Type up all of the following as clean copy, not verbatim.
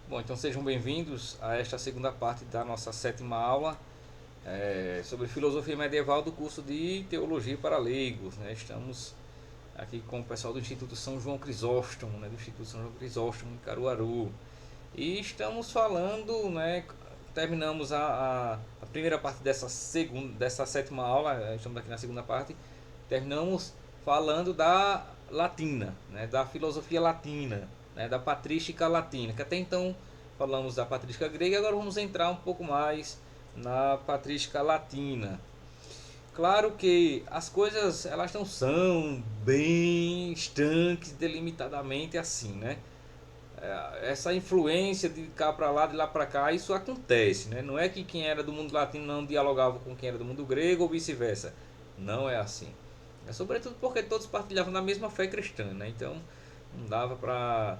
Bom, então sejam bem-vindos a esta segunda parte da nossa sétima aula sobre filosofia medieval do curso de Teologia para Leigos, né? Estamos aqui com o pessoal do Instituto São João Crisóstomo, né? Do Instituto São João Crisóstomo em Caruaru. E estamos falando, né? Terminamos a primeira parte dessa sétima aula, estamos aqui na segunda parte. Terminamos falando da latina, né? Da filosofia latina, né? Da patrística latina, que até então falamos da patrística grega e agora vamos entrar um pouco mais na patrística latina. Claro que as coisas elas não são bem estanques delimitadamente assim, né? Essa influência de cá para lá, de lá para cá, isso acontece, né? Não é que quem era do mundo latino não dialogava com quem era do mundo grego ou vice-versa. Não é assim. É sobretudo porque todos partilhavam da mesma fé cristã, né? Então não dava para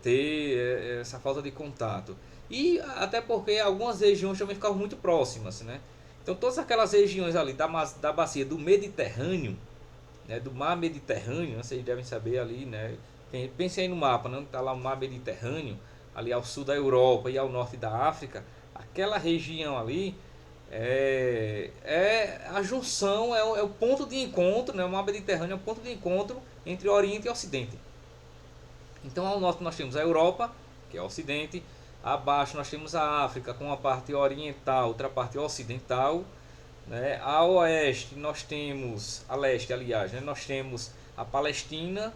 ter essa falta de contato. E até porque algumas regiões também ficavam muito próximas, né? Então todas aquelas regiões ali da bacia do Mediterrâneo, né, do mar Mediterrâneo, né, vocês devem saber ali, né? Pense aí no mapa, não está lá o mar Mediterrâneo, ali ao sul da Europa e ao norte da África, aquela região ali é a junção, é o ponto de encontro, né? O mar Mediterrâneo é o ponto de encontro entre Oriente e Ocidente. Então ao norte nós temos a Europa, que é o Ocidente, abaixo nós temos a África com a parte oriental, outra parte ocidental, né? A oeste nós temos, a leste aliás, né? Nós temos a Palestina,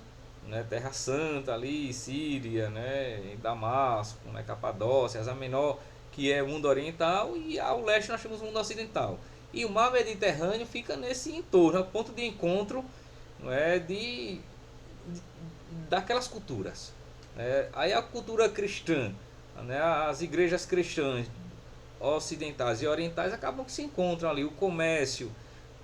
né? Terra Santa ali, Síria, né? Damasco, né? Capadócia, Ásia Menor, que é o mundo oriental, e ao leste nós temos o mundo ocidental. E o mar Mediterrâneo fica nesse entorno, é o ponto de encontro, não é, daquelas culturas. Aí a cultura cristã, né? As igrejas cristãs ocidentais e orientais acabam que se encontram ali. O comércio,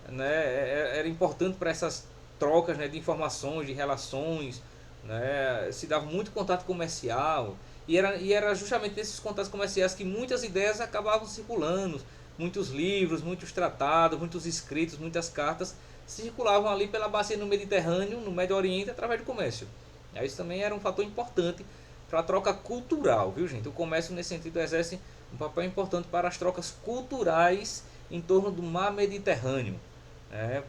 né, era importante para essas trocas, né, de informações, de relações, né, se dava muito contato comercial e era justamente nesses contatos comerciais que muitas ideias acabavam circulando, muitos livros, muitos tratados, muitos escritos, muitas cartas circulavam ali pela bacia no Mediterrâneo, no Médio Oriente, através do comércio. Isso também era um fator importante para a troca cultural, viu, gente? O comércio nesse sentido exerce um papel importante para as trocas culturais em torno do mar Mediterrâneo.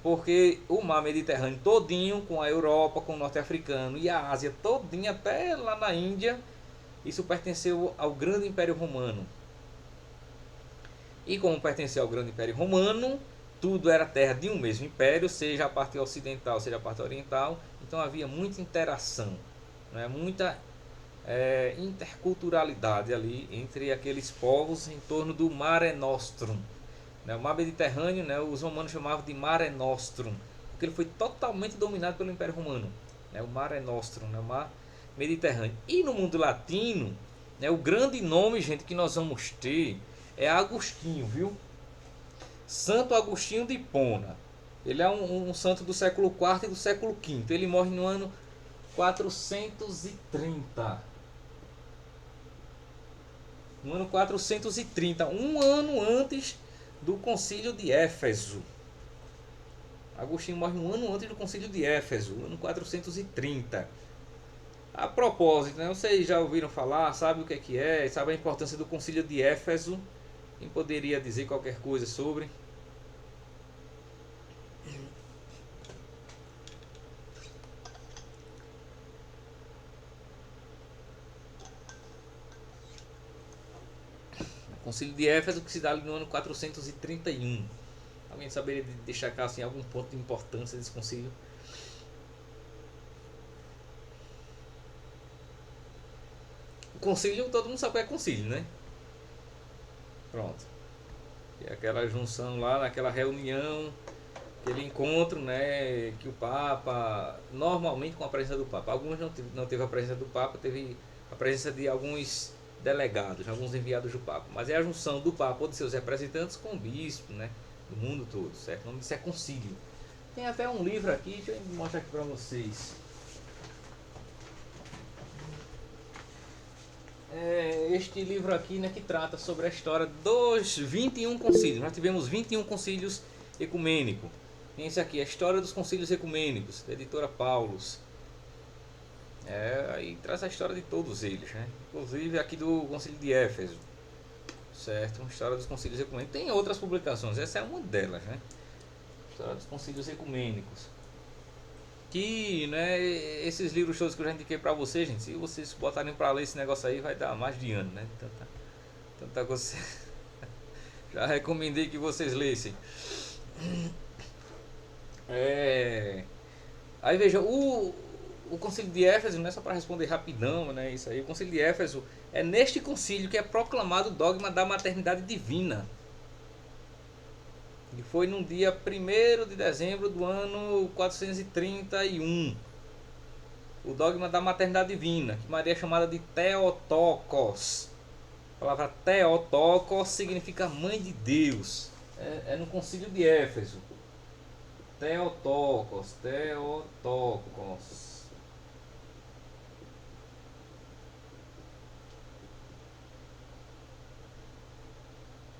Porque o mar Mediterrâneo todinho, com a Europa, com o norte africano e a Ásia todinha até lá na Índia, isso pertenceu ao grande Império Romano. E como pertenceu ao grande Império Romano, tudo era terra de um mesmo império, seja a parte ocidental, seja a parte oriental. Então havia muita interação, né? Muita interculturalidade ali entre aqueles povos em torno do Mare Nostrum. O mar Mediterrâneo, né, os romanos chamavam de Mare Nostrum, porque ele foi totalmente dominado pelo Império Romano. O Mare Nostrum, né, o mar Mediterrâneo. E no mundo latino, né, o grande nome, gente, que nós vamos ter é Agostinho, viu? Santo Agostinho de Hipona. Ele é um santo do século IV e do século V. Ele morre no ano 430. No ano 430, um ano antes do concílio de Éfeso. Agostinho morre um ano antes do concílio de Éfeso, ano 430. A propósito, né, vocês já ouviram falar, sabe o que é, sabe a importância do concílio de Éfeso? Quem poderia dizer qualquer coisa sobre? O concílio de Éfeso que se dá ali no ano 431. Alguém saberia destacar assim, algum ponto de importância desse concílio? O concílio, todo mundo sabe o que é concílio, né? Pronto. É aquela junção lá, naquela reunião, aquele encontro, né? Que o Papa, normalmente com a presença do Papa. Alguns não teve a presença do Papa, teve a presença de alguns delegados, alguns enviados do Papa. Mas é a junção do Papa ou de seus representantes com o bispo, né? Do mundo todo, certo? O nome disso é concílio. Tem até um livro aqui, deixa eu mostrar aqui para vocês. Este livro aqui, né, que trata sobre a história dos 21 concílios. Nós tivemos 21 concílios ecumênicos. Tem esse aqui, a história dos concílios ecumênicos, da editora Paulus. Aí traz a história de todos eles, né? Inclusive aqui do Concílio de Éfeso, certo? Uma história dos concílios ecumênicos. Tem outras publicações, essa é uma delas, né? História dos concílios ecumênicos. Que, né, esses livros todos que eu já indiquei pra vocês, gente, se vocês botarem pra ler esse negócio aí, vai dar mais de ano, né? Tanta coisa. Já recomendei que vocês lessem. Aí veja, o concílio de Éfeso, né, só para responder rapidão, né, isso aí, o concílio de Éfeso é neste concílio que é proclamado o dogma da maternidade divina. E foi no dia 1º de dezembro do ano 431. O dogma da maternidade divina, que Maria é chamada de Theotokos. A palavra Theotokos significa mãe de Deus. É no concílio de Éfeso. Theotokos.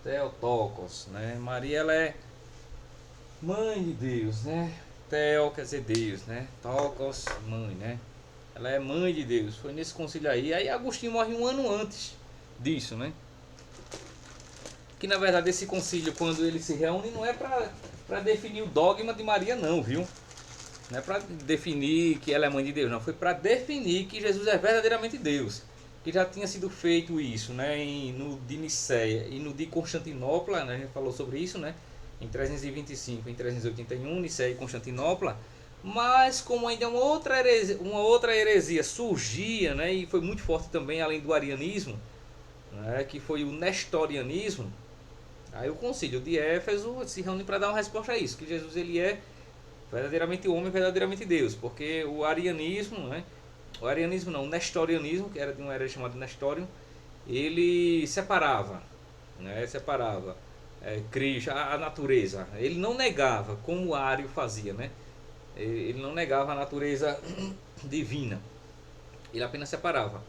Theotokos, né? Maria, ela é mãe de Deus, né? Theo quer dizer Deus, né? Tokos, mãe, né? Ela é mãe de Deus. Foi nesse concílio aí. Aí Agostinho morre um ano antes disso, né? Que na verdade esse concílio, quando ele se reúne, não é para definir o dogma de Maria, não, viu? Não é para definir que ela é mãe de Deus, não. Foi para definir que Jesus é verdadeiramente Deus. Que já tinha sido feito isso, né? No de Niceia e no de Constantinopla, né? A gente falou sobre isso, né? Em 325 e em 381, Niceia e Constantinopla. Mas como ainda uma outra heresia surgia, né? E foi muito forte também, além do arianismo, né? Que foi o nestorianismo. Aí o concílio de Éfeso se reúne para dar uma resposta a isso, que Jesus ele é verdadeiramente homem, verdadeiramente Deus, porque o arianismo, né? O arianismo não, o nestorianismo, que era de uma era chamada Nestório, ele separava, né? Separava Cristo, a natureza. Ele não negava, como o Ário fazia, né? Ele não negava a natureza divina. Ele apenas separava.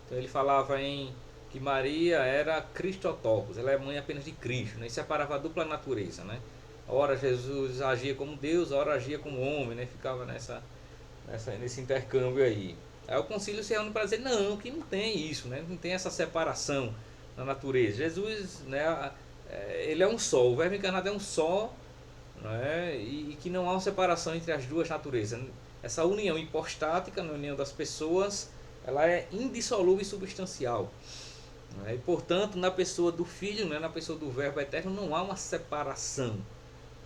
Então ele falava em que Maria era Cristotocos, ela é mãe apenas de Cristo, né? E separava a dupla natureza, né? Ora Jesus agia como Deus, ora agia como homem, né? Ficava nesse intercâmbio aí. Aí o concílio se reúne para dizer não, que não tem isso, né? Não tem essa separação na natureza. Jesus, né? Ele é um só, o verbo encarnado é um só, né? E que não há uma separação entre as duas naturezas. Essa união hipostática, na união das pessoas, ela é indissolúvel e substancial. E portanto, na pessoa do Filho, né, na pessoa do Verbo Eterno, não há uma separação.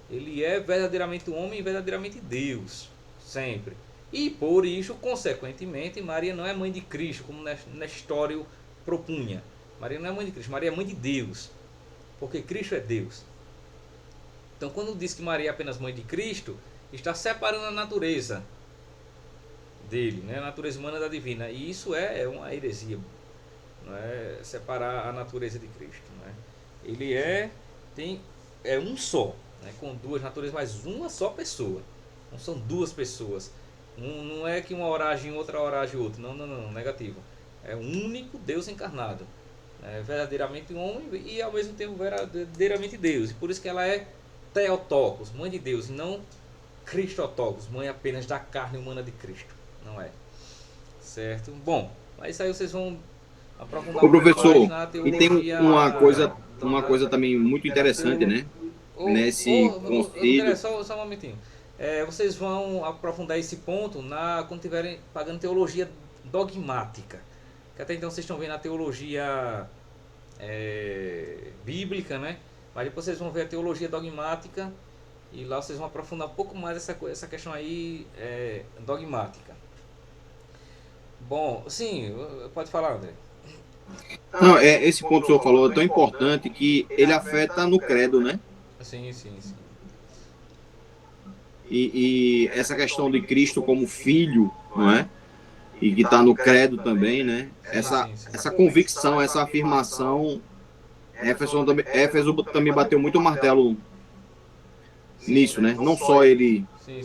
Ele é verdadeiramente homem e verdadeiramente Deus, sempre. E por isso, consequentemente, Maria não é mãe de Cristo, como Nestório propunha. Maria não é mãe de Cristo, Maria é mãe de Deus, porque Cristo é Deus. Então, quando diz que Maria é apenas mãe de Cristo, está separando a natureza dele, né, a natureza humana da divina. E isso é uma heresia. Não é separar a natureza de Cristo, né? Ele é um só, né? Com duas naturezas, mas uma só pessoa. Não são duas pessoas. Não é que uma ora age em outra ora age outra. Não, negativo. É um único Deus encarnado, verdadeiramente homem e ao mesmo tempo verdadeiramente Deus. E por isso que ela é Theotokos, mãe de Deus, e não Cristotokos, mãe apenas da carne humana de Cristo. Não é, certo? Bom, mas isso aí vocês vão aprofundar Ô, um pouco mais professor, na e tem teologia. uma coisa também muito interessante, né? Nesse André, concílio. só um momentinho. Vocês vão aprofundar esse ponto quando estiverem pagando teologia dogmática. Que até então vocês estão vendo a teologia bíblica, né? Mas depois vocês vão ver a teologia dogmática e lá vocês vão aprofundar um pouco mais essa questão aí dogmática. Bom, sim, pode falar, André. Não, esse ponto que o senhor falou é tão importante que ele afeta no credo, né? Sim, sim, sim. E essa questão de Cristo como filho, não é? E que está no credo também, né? Essa convicção, essa afirmação, Éfeso também bateu muito o martelo nisso, né? Não só ele. Sim.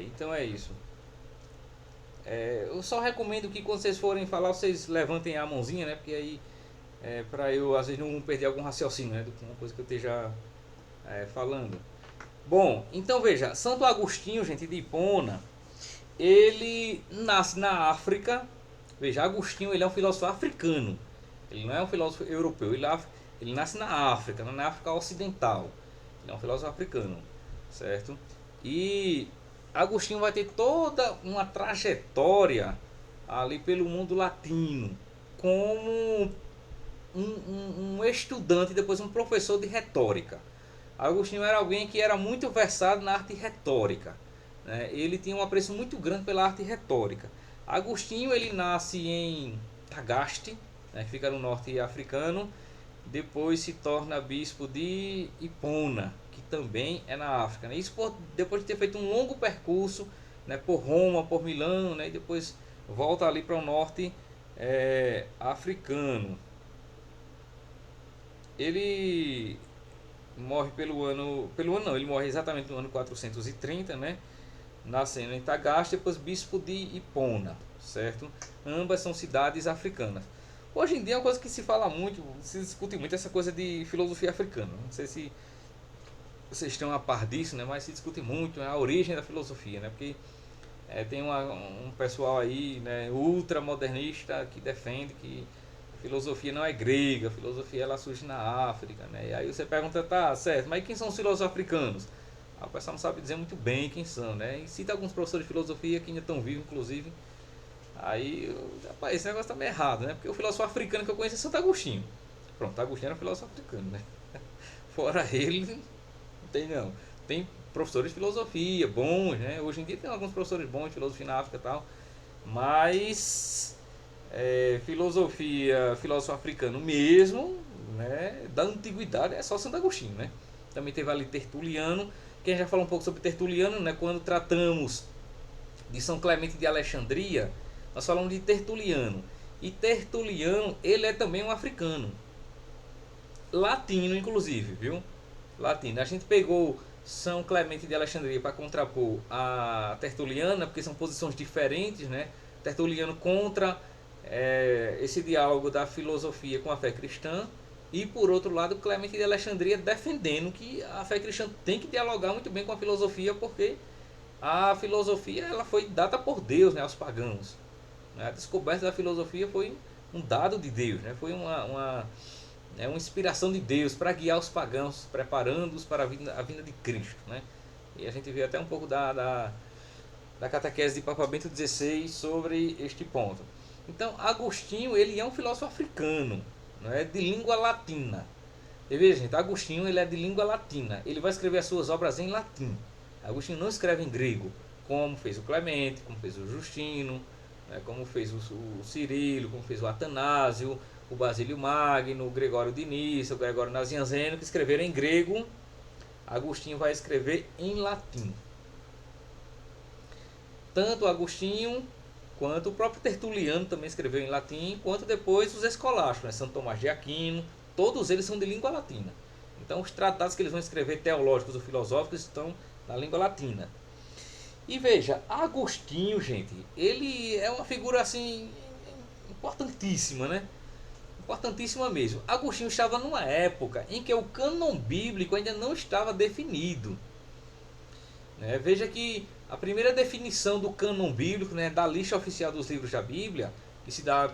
Então é isso. Eu só recomendo que quando vocês forem falar, vocês levantem a mãozinha, né? Porque aí, para eu às vezes não perder algum raciocínio, né? Do que uma coisa que eu esteja falando. Bom, então veja, Santo Agostinho, gente, de Hipona, ele nasce na África. Veja, Agostinho ele é um filósofo africano. Ele não é um filósofo europeu. Ele nasce na África, na África Ocidental. Ele é um filósofo africano, certo? E Agostinho vai ter toda uma trajetória ali pelo mundo latino, como um estudante e depois um professor de retórica. Agostinho era alguém que era muito versado na arte retórica, né? Ele tinha um apreço muito grande pela arte retórica. Agostinho ele nasce em Tagaste, né, que fica no norte africano. Depois se torna bispo de Hipona, que também é na África, né? Isso depois de ter feito um longo percurso, né, por Roma, por Milão, né, e depois volta ali para o norte africano. Ele morre pelo ano não, ele morre exatamente no ano 430, né? Nascendo em Tagaste, depois bispo de Hipona, certo? Ambas são cidades africanas. Hoje em dia é uma coisa que se fala muito, se discute muito essa coisa de filosofia africana. Não sei se vocês estão a par disso, né? Mas se discute muito, né, a origem da filosofia, né? Porque tem um pessoal aí, né, ultramodernista que defende que a filosofia não é grega, a filosofia ela surge na África, né? E aí você pergunta, tá certo, mas quem são os filósofos africanos? O pessoal não sabe dizer muito bem quem são, né? E cita alguns professores de filosofia que ainda estão vivos, inclusive. Aí, rapaz, esse negócio tá meio errado, né? Porque o filósofo africano que eu conheço é Santo Agostinho. Pronto, Agostinho era um filósofo africano, né? Fora ele, não tem não. Tem professores de filosofia bons, né? Hoje em dia tem alguns professores bons de filosofia na África e tal. Mas filósofo africano mesmo, né? Da antiguidade é só Santo Agostinho, né? Também teve ali Tertuliano. Quem já falou um pouco sobre Tertuliano, né? Quando tratamos de São Clemente de Alexandria, nós falamos de Tertuliano. E Tertuliano, ele é também um africano. Latino, inclusive, viu? Latino. A gente pegou São Clemente de Alexandria para contrapor a Tertuliana, porque são posições diferentes, né? Tertuliano contra esse diálogo da filosofia com a fé cristã. E por outro lado, Clemente de Alexandria defendendo que a fé cristã tem que dialogar muito bem com a filosofia, porque a filosofia ela foi dada por Deus, né, aos pagãos. A descoberta da filosofia foi um dado de Deus, né? Foi uma inspiração de Deus para guiar os pagãos, preparando-os para a vinda de Cristo, né? E a gente vê até um pouco da catequese de Papa Bento XVI sobre este ponto. Então, Agostinho ele é um filósofo africano, né, de língua latina. E veja, gente, Agostinho ele é de língua latina. Ele vai escrever as suas obras em latim. Agostinho não escreve em grego, como fez o Clemente, como fez o Justino, né, como fez o Cirilo, como fez o Atanásio, o Basílio Magno, o Gregório de Nícia, o Gregório Nazianzeno, que escreveram em grego. Agostinho vai escrever em latim. Tanto Agostinho quanto o próprio Tertuliano também escreveu em latim, quanto depois os escolásticos, né? Santo Tomás de Aquino, todos eles são de língua latina. Então os tratados que eles vão escrever teológicos ou filosóficos estão na língua latina. E veja, Agostinho, gente, ele é uma figura assim importantíssima, né? Importantíssima mesmo. Agostinho estava numa época em que o cânon bíblico ainda não estava definido, né? Veja que a primeira definição do cânon bíblico, né, da lista oficial dos livros da Bíblia, que se dá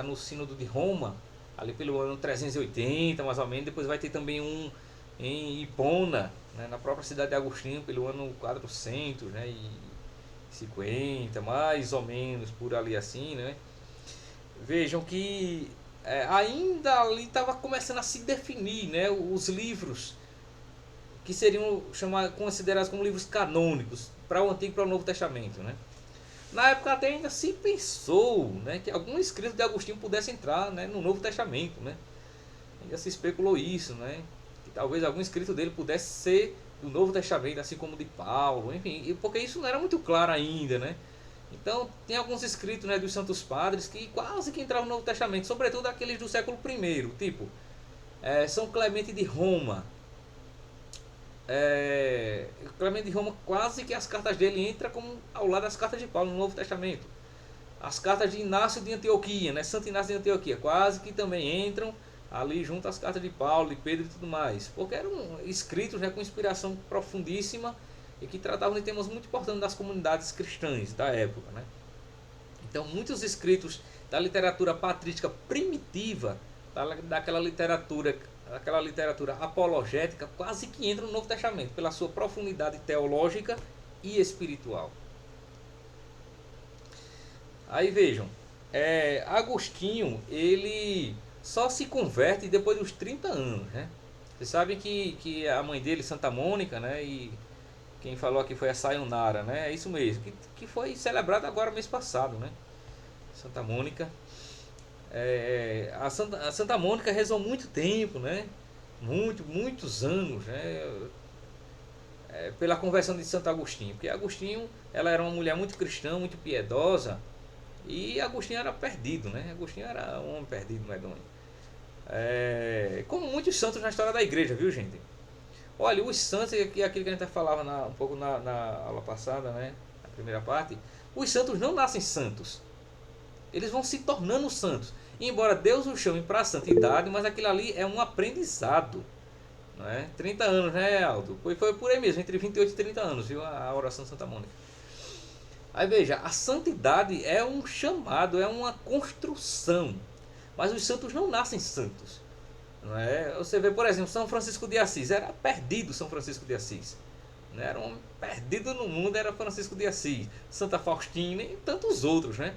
no Sínodo de Roma, ali pelo ano 380, mais ou menos. Depois vai ter também um em Hipona, né, na própria cidade de Agostinho, pelo ano 400, né, e 50, mais ou menos por ali assim, né? Vejam que ainda ali estava começando a se definir, né, os livros que seriam considerados como livros canônicos para o Antigo e para o Novo Testamento, né? Na época até ainda se pensou, né, que algum escrito de Agostinho pudesse entrar, né, no Novo Testamento, né? Ainda se especulou isso, né? Que talvez algum escrito dele pudesse ser do Novo Testamento, assim como de Paulo, enfim, porque isso não era muito claro ainda, né? Então tem alguns escritos, né, dos Santos Padres que quase que entravam no Novo Testamento, sobretudo aqueles do século I, tipo São Clemente de Roma. Clemente de Roma, quase que as cartas dele entram como ao lado das cartas de Paulo no Novo Testamento. As cartas de Inácio de Antioquia, né, Santo Inácio de Antioquia, quase que também entram ali junto às cartas de Paulo, de Pedro e tudo mais, porque eram escritos, né, com inspiração profundíssima e que tratavam de temas muito importantes das comunidades cristãs da época, né? Então, muitos escritos da literatura patrística primitiva, daquela literatura apologética, quase que entram no Novo Testamento, pela sua profundidade teológica e espiritual. Aí vejam, Agostinho, ele só se converte depois dos 30 anos, né? Vocês sabem que a mãe dele, Santa Mônica, né? E quem falou aqui foi a Sayonara, né? É isso mesmo, que foi celebrado agora mês passado, né? Santa Mônica. A Santa Mônica rezou muito tempo, né? Muitos anos, né? Pela conversão de Santo Agostinho. Porque Agostinho, ela era uma mulher muito cristã, muito piedosa. E Agostinho era perdido, né? Agostinho era um homem perdido, medonho. Como muitos santos na história da igreja, viu, gente? Olha, os santos, e aquilo que a gente falava um pouco na aula passada, né? Na primeira parte, os santos não nascem santos. Eles vão se tornando santos. E embora Deus os chame para a santidade, mas aquilo ali é um aprendizado. Não é? 30 anos, né, Aldo? Foi por aí mesmo, entre 28 e 30 anos, viu? A oração de Santa Mônica. Aí veja, a santidade é um chamado, é uma construção. Mas os santos não nascem santos. Não é? Você vê, por exemplo, São Francisco de Assis. Era perdido São Francisco de Assis. Era um perdido no mundo, era Francisco de Assis. Santa Faustina e tantos outros, né?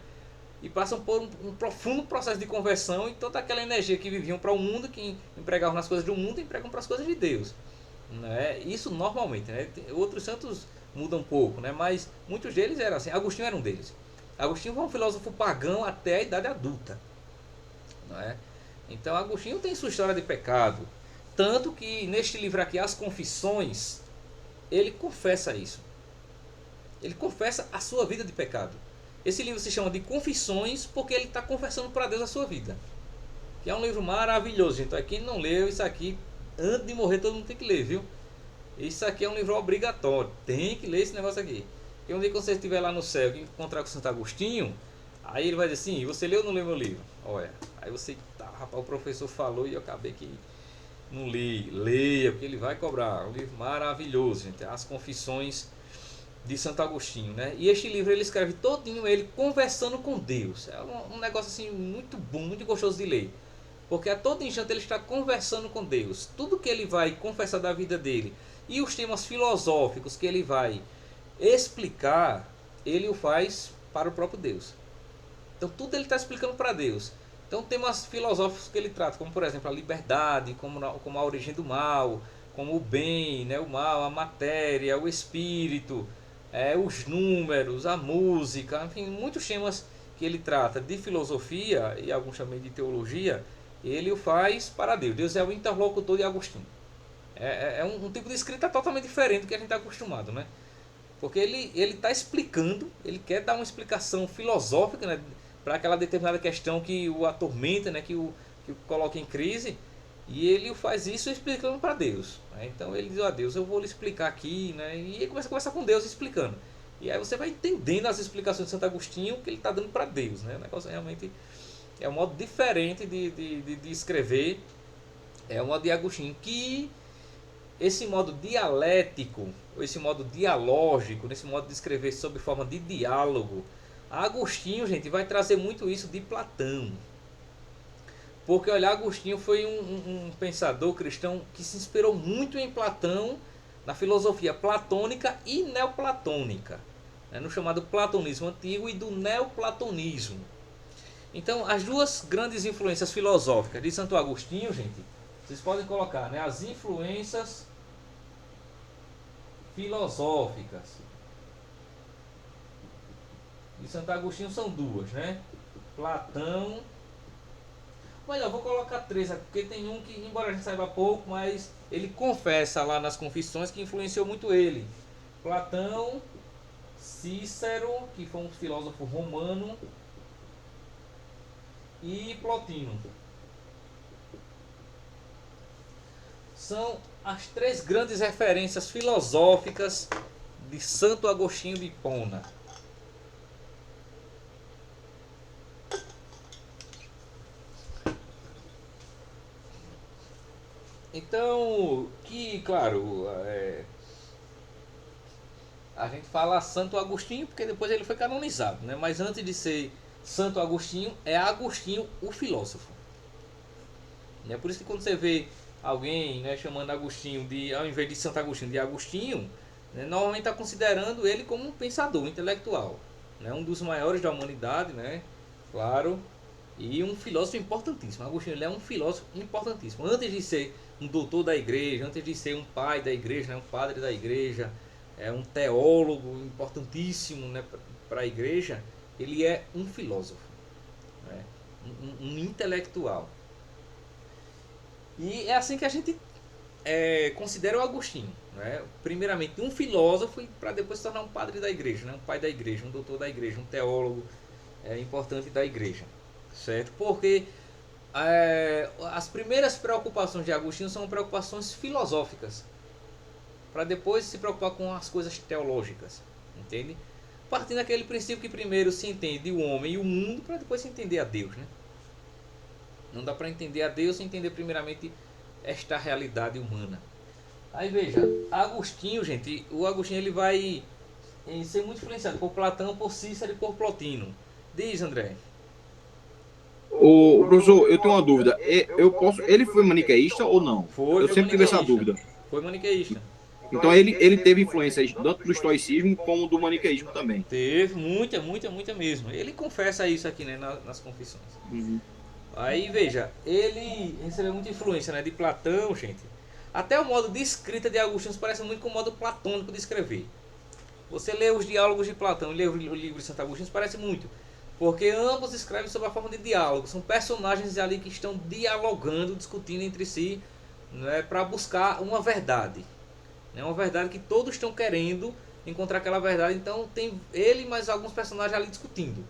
E passam por um profundo processo de conversão e toda aquela energia que viviam para o mundo, que empregavam nas coisas do mundo, empregam para as coisas de Deus. Né? Isso normalmente, né? Outros santos mudam um pouco, né? Mas muitos deles eram assim. Agostinho era um deles. Agostinho foi um filósofo pagão até a idade adulta. Não é? Então Agostinho tem sua história de pecado. Tanto que neste livro aqui, As Confissões, ele confessa isso. Ele confessa a sua vida de pecado. Esse livro se chama de Confissões porque ele está confessando para Deus a sua vida. Que é um livro maravilhoso, gente. Quem não leu isso aqui, antes de morrer, todo mundo tem que ler, viu? Isso aqui é um livro obrigatório. Tem que ler esse negócio aqui. E um dia que você estiver lá no céu e encontrar com Santo Agostinho, aí ele vai dizer assim, você leu ou não leu meu livro? Olha, aí você, tá, rapaz, o professor falou e eu acabei que não li. Leia, porque ele vai cobrar. É um livro maravilhoso, gente. As Confissões de Santo Agostinho, né? E este livro ele escreve todinho ele conversando com Deus. É um negócio assim muito bom, muito gostoso de ler. Porque a todo instante ele está conversando com Deus. Tudo que ele vai confessar da vida dele e os temas filosóficos que ele vai explicar, ele o faz para o próprio Deus. Então tudo ele está explicando para Deus. Então temas filosóficos que ele trata, como por exemplo a liberdade, como a origem do mal, como o bem, né, o mal, a matéria, o espírito, os números, a música, enfim, muitos temas que ele trata de filosofia e alguns também de teologia, ele o faz para Deus. Deus é o interlocutor de Agostinho. É um tipo de escrita totalmente diferente do que a gente está acostumado, né? Porque ele está explicando, ele quer dar uma explicação filosófica, né, para aquela determinada questão que o atormenta, né, que o coloca em crise, e ele faz isso explicando para Deus. Né? Então ele diz, ó Deus, eu vou lhe explicar aqui, né, e ele começa a conversar com Deus explicando. E aí você vai entendendo as explicações de Santo Agostinho que ele está dando para Deus. Né? O negócio realmente é um modo diferente de escrever, é um modo de Agostinho, que esse modo dialético, esse modo dialógico, nesse modo de escrever sob forma de diálogo, Agostinho, gente, vai trazer muito isso de Platão. Porque, olha, Agostinho foi um pensador cristão que se inspirou muito em Platão, na filosofia platônica e neoplatônica, né, no chamado platonismo antigo e do neoplatonismo. Então, as duas grandes influências filosóficas de Santo Agostinho, gente, vocês podem colocar, né, as influências filosóficas de Santo Agostinho são duas, né? Platão. Mas eu vou colocar três, porque tem um que, embora a gente saiba pouco, mas ele confessa lá nas Confissões que influenciou muito ele. Platão, Cícero, que foi um filósofo romano, e Plotino. São as três grandes referências filosóficas de Santo Agostinho de Hipona. Então, que claro, a gente fala Santo Agostinho porque depois ele foi canonizado, né? Mas antes de ser Santo Agostinho, é Agostinho o filósofo. É por isso que quando você vê alguém, né, chamando Agostinho de, ao invés de Santo Agostinho, de Agostinho, né, normalmente está considerando ele como um pensador intelectual, né, um dos maiores da humanidade, né, claro, e um filósofo importantíssimo. Agostinho, ele é um filósofo importantíssimo. Antes de ser um doutor da igreja, antes de ser um pai da igreja, né, um padre da igreja, é um teólogo importantíssimo, né, para a igreja, ele é um filósofo, né, um intelectual. E é assim que a gente considera o Agostinho, né? Primeiramente um filósofo para depois se tornar um padre da igreja, né? Um pai da igreja, um doutor da igreja, um teólogo importante da igreja, certo? Porque as primeiras preocupações de Agostinho são preocupações filosóficas, para depois se preocupar com as coisas teológicas, entende? Partindo daquele princípio que primeiro se entende o homem e o mundo para depois se entender a Deus, né? Não dá para entender a Deus sem entender primeiramente esta realidade humana. Aí veja, Agostinho, gente, o Agostinho ele vai ser muito influenciado por Platão, por Cícero e por Plotino. Diz, André. O professor, eu tenho uma dúvida. Ele foi maniqueísta ou não? Foi Eu sempre tive essa maniqueísta. dúvida. Foi maniqueísta. Então ele teve influências tanto do estoicismo como do maniqueísmo também. Teve muita, muita, muita mesmo. Ele confessa isso aqui, né, nas confissões. Uhum. Aí veja, ele recebeu muita influência, né, de Platão, gente. Até o modo de escrita de Agostinho parece muito com o modo platônico de escrever. Você lê os diálogos de Platão e lê o livro de Santo Agostinho, parece muito. Porque ambos escrevem sob a forma de diálogo. São personagens ali que estão dialogando, discutindo entre si, né, para buscar uma verdade. É uma verdade que todos estão querendo encontrar aquela verdade. Então tem ele e mais alguns personagens ali discutindo.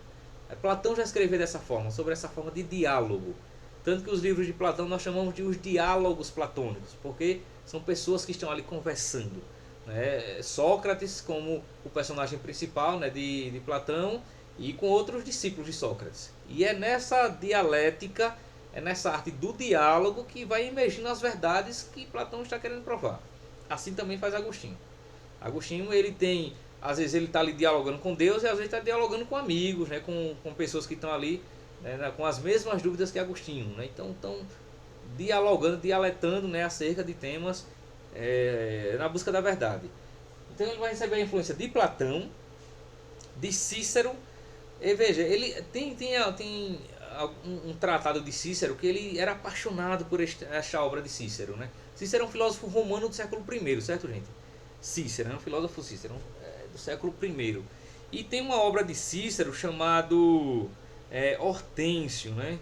Platão já escreveu dessa forma, sobre essa forma de diálogo. Tanto que os livros de Platão nós chamamos de os diálogos platônicos, porque são pessoas que estão ali conversando. Né? Sócrates como o personagem principal, né, de Platão, e com outros discípulos de Sócrates. E é nessa dialética, é nessa arte do diálogo que vai emergindo as verdades que Platão está querendo provar. Assim também faz Agostinho. Agostinho, ele tem, às vezes ele está ali dialogando com Deus e às vezes está dialogando com amigos, né, com pessoas que estão ali, né, com as mesmas dúvidas que Agostinho, né, então estão dialogando, dialetando, né, acerca de temas na busca da verdade. Então ele vai receber a influência de Platão, de Cícero, e veja, ele tem um tratado de Cícero que ele era apaixonado por esta obra de Cícero, né? Cícero é um filósofo romano do século I, certo, gente? Cícero, é um filósofo Cícero, do século I. E tem uma obra de Cícero chamado Hortêncio, né?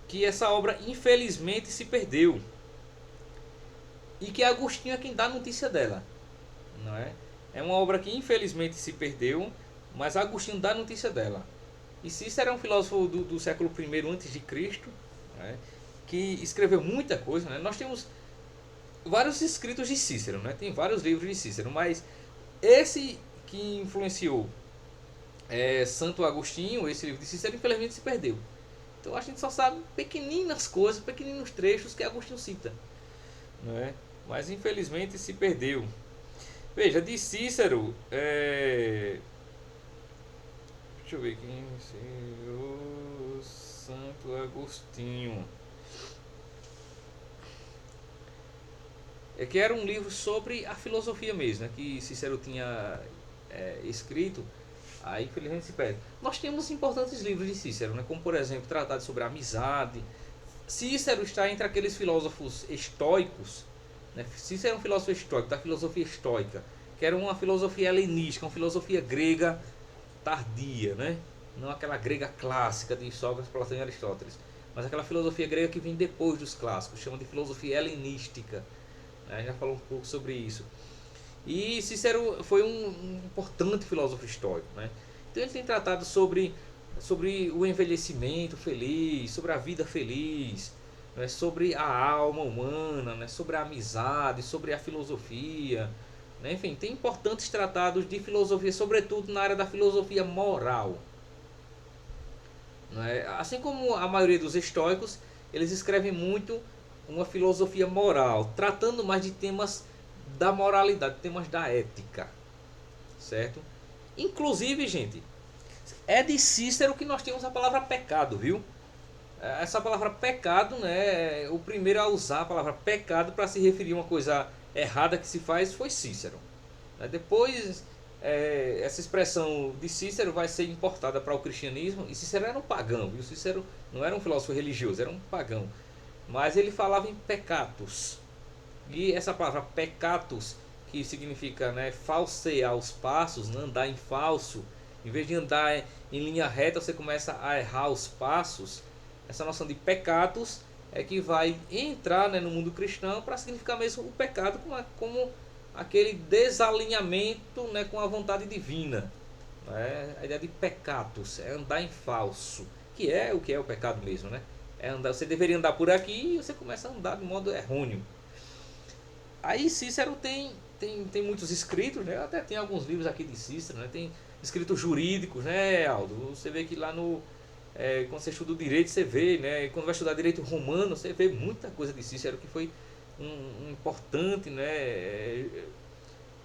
Que essa obra infelizmente se perdeu. E que Agostinho é quem dá notícia dela, não é? É uma obra que infelizmente se perdeu, mas Agostinho dá notícia dela. E Cícero é um filósofo do século I a.C., né, que escreveu muita coisa. Né? Nós temos vários escritos de Cícero, né? Tem vários livros de Cícero, mas esse que influenciou Santo Agostinho, esse livro de Cícero, infelizmente se perdeu. Então a gente só sabe pequeninas coisas, pequeninos trechos que Agostinho cita, né? Mas infelizmente se perdeu. Veja, de Cícero, deixa eu ver quem o Santo Agostinho. Que era um livro sobre a filosofia mesmo, né, que Cícero tinha escrito. Aí infelizmente se perde. Nós temos importantes livros de Cícero, né, como por exemplo Tratado sobre a Amizade. Cícero está entre aqueles filósofos estoicos, né? Cícero é um filósofo estoico, da filosofia estoica, que era uma filosofia helenística, uma filosofia grega tardia, né? Não aquela grega clássica de Sócrates, Platão e Aristóteles, mas aquela filosofia grega que vem depois dos clássicos, chama de filosofia helenística. A gente já falou um pouco sobre isso. E Cícero foi um importante filósofo estoico, né? Então ele tem tratado sobre o envelhecimento feliz, sobre a vida feliz, né? Sobre a alma humana, né? Sobre a amizade, sobre a filosofia, né? Enfim, tem importantes tratados de filosofia, sobretudo na área da filosofia moral, né? Assim como a maioria dos estoicos, eles escrevem muito uma filosofia moral, tratando mais de temas da moralidade, temas da ética, certo? Inclusive, gente, é de Cícero que nós temos a palavra pecado, viu? Essa palavra pecado, né, o primeiro a usar a palavra pecado para se referir a uma coisa errada que se faz foi Cícero. Depois, essa expressão de Cícero vai ser importada para o cristianismo, e Cícero era um pagão, viu? Cícero não era um filósofo religioso, era um pagão. Mas ele falava em pecatus. E essa palavra pecatus, que significa, né, falsear os passos, né, andar em falso, em vez de andar em linha reta, você começa a errar os passos. Essa noção de pecatus é que vai entrar, né, no mundo cristão para significar mesmo o pecado como aquele desalinhamento, né, com a vontade divina. Né? A ideia de pecatus é andar em falso, que é o que é o pecado mesmo, né? É andar, você deveria andar por aqui e você começa a andar de modo errôneo. Aí Cícero tem muitos escritos, né? Até tem alguns livros aqui de Cícero, né? Tem escritos jurídicos, né, Aldo? Você vê que lá no quando você estuda o direito, você vê, né? Quando vai estudar direito romano, você vê muita coisa de Cícero que foi um importante, né,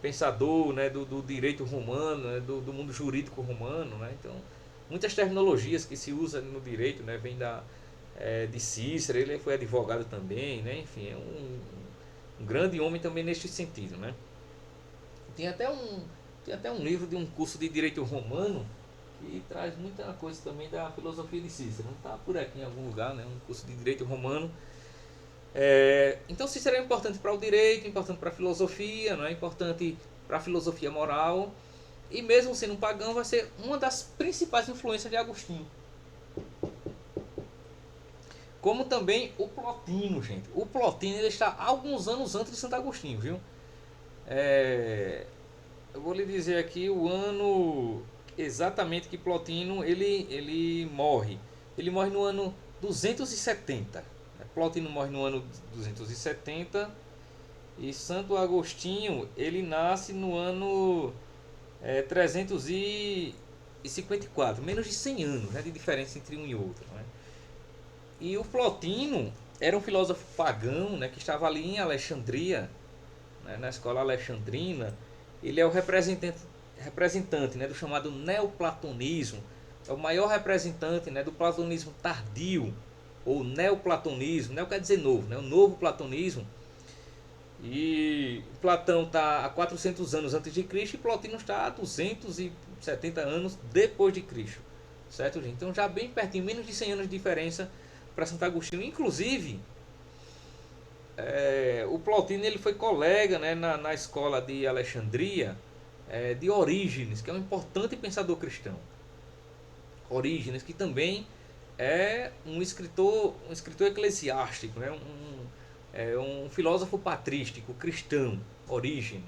pensador, né, do direito romano, né, do mundo jurídico romano, né? Então, muitas terminologias que se usa no direito, né, vem de Cícero. Ele foi advogado também, né? Enfim, é um grande homem também neste sentido, né? Tem até um livro de um curso de direito romano que traz muita coisa também da filosofia de Cícero. Não está por aqui em algum lugar, né? Um curso de direito romano. Então Cícero é importante para o direito, importante para a filosofia, não é? Importante para a filosofia moral. E mesmo sendo um pagão, vai ser uma das principais influências de Agostinho. Como também o Plotino, gente. O Plotino ele está alguns anos antes de Santo Agostinho, viu? Eu vou lhe dizer aqui o ano exatamente que Plotino ele morre. Ele morre no ano 270. Plotino morre no ano 270 e Santo Agostinho ele nasce no ano 354, menos de 100 anos, né, de diferença entre um e outro. Né? E o Plotino era um filósofo pagão, né, que estava ali em Alexandria, né, na escola alexandrina. Ele é o representante, né, do chamado neoplatonismo. É o maior representante, né, do platonismo tardio, ou neoplatonismo. Neo quer dizer novo, né, o novo platonismo. E Platão está há 400 anos antes de Cristo e Plotino está há 270 anos depois de Cristo. Certo, gente? Então já bem pertinho, menos de 100 anos de diferença para Santo Agostinho. Inclusive, o Plotino ele foi colega, né, na escola de Alexandria, de Orígenes, que é um importante pensador cristão. Orígenes, que também é um escritor eclesiástico, né, um filósofo patrístico cristão. Orígenes,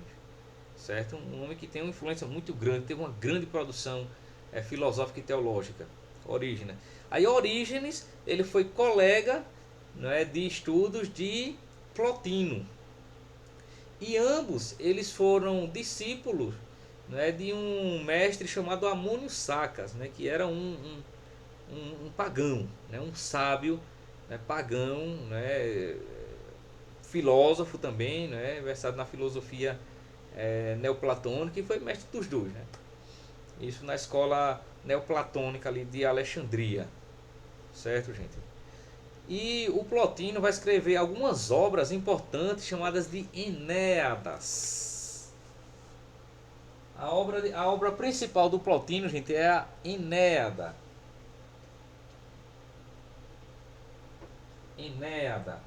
certo? Um homem que tem uma influência muito grande, teve uma grande produção filosófica e teológica. Orígenes. Aí Orígenes ele foi colega, né, de estudos de Plotino. E ambos eles foram discípulos, né, de um mestre chamado Amônio Sacas, né, que era um pagão, né, um sábio, né, pagão, né, filósofo também, né, versado na filosofia neoplatônica, e foi mestre dos dois. Né? Isso na escola neoplatônica ali de Alexandria. Certo, gente? E o Plotino vai escrever algumas obras importantes chamadas de Enéadas. A obra principal do Plotino, gente, é a Enéada. Enéada,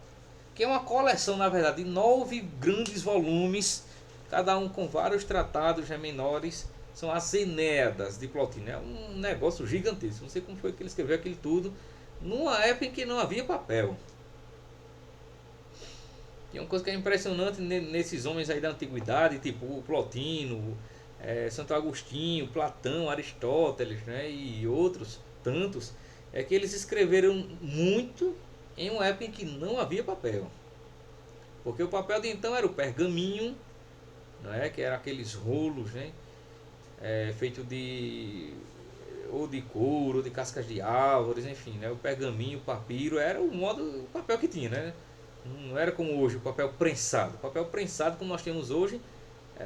que é uma coleção, na verdade, de 9 grandes volumes, cada um com vários tratados menores. São as Enéadas de Plotino. É um negócio gigantesco. Não sei como foi que ele escreveu aquilo tudo numa época em que não havia papel. E uma coisa que é impressionante nesses homens aí da antiguidade, tipo o Plotino, Santo Agostinho, Platão, Aristóteles, né, e outros tantos, é que eles escreveram muito em uma época em que não havia papel. Porque o papel de então era o pergaminho, né, que eram aqueles rolos, né, feito ou de couro, ou de cascas de árvores, enfim, né, o pergaminho, o papiro, era o papel que tinha, né? Não era como hoje, o papel prensado. O papel prensado, como nós temos hoje,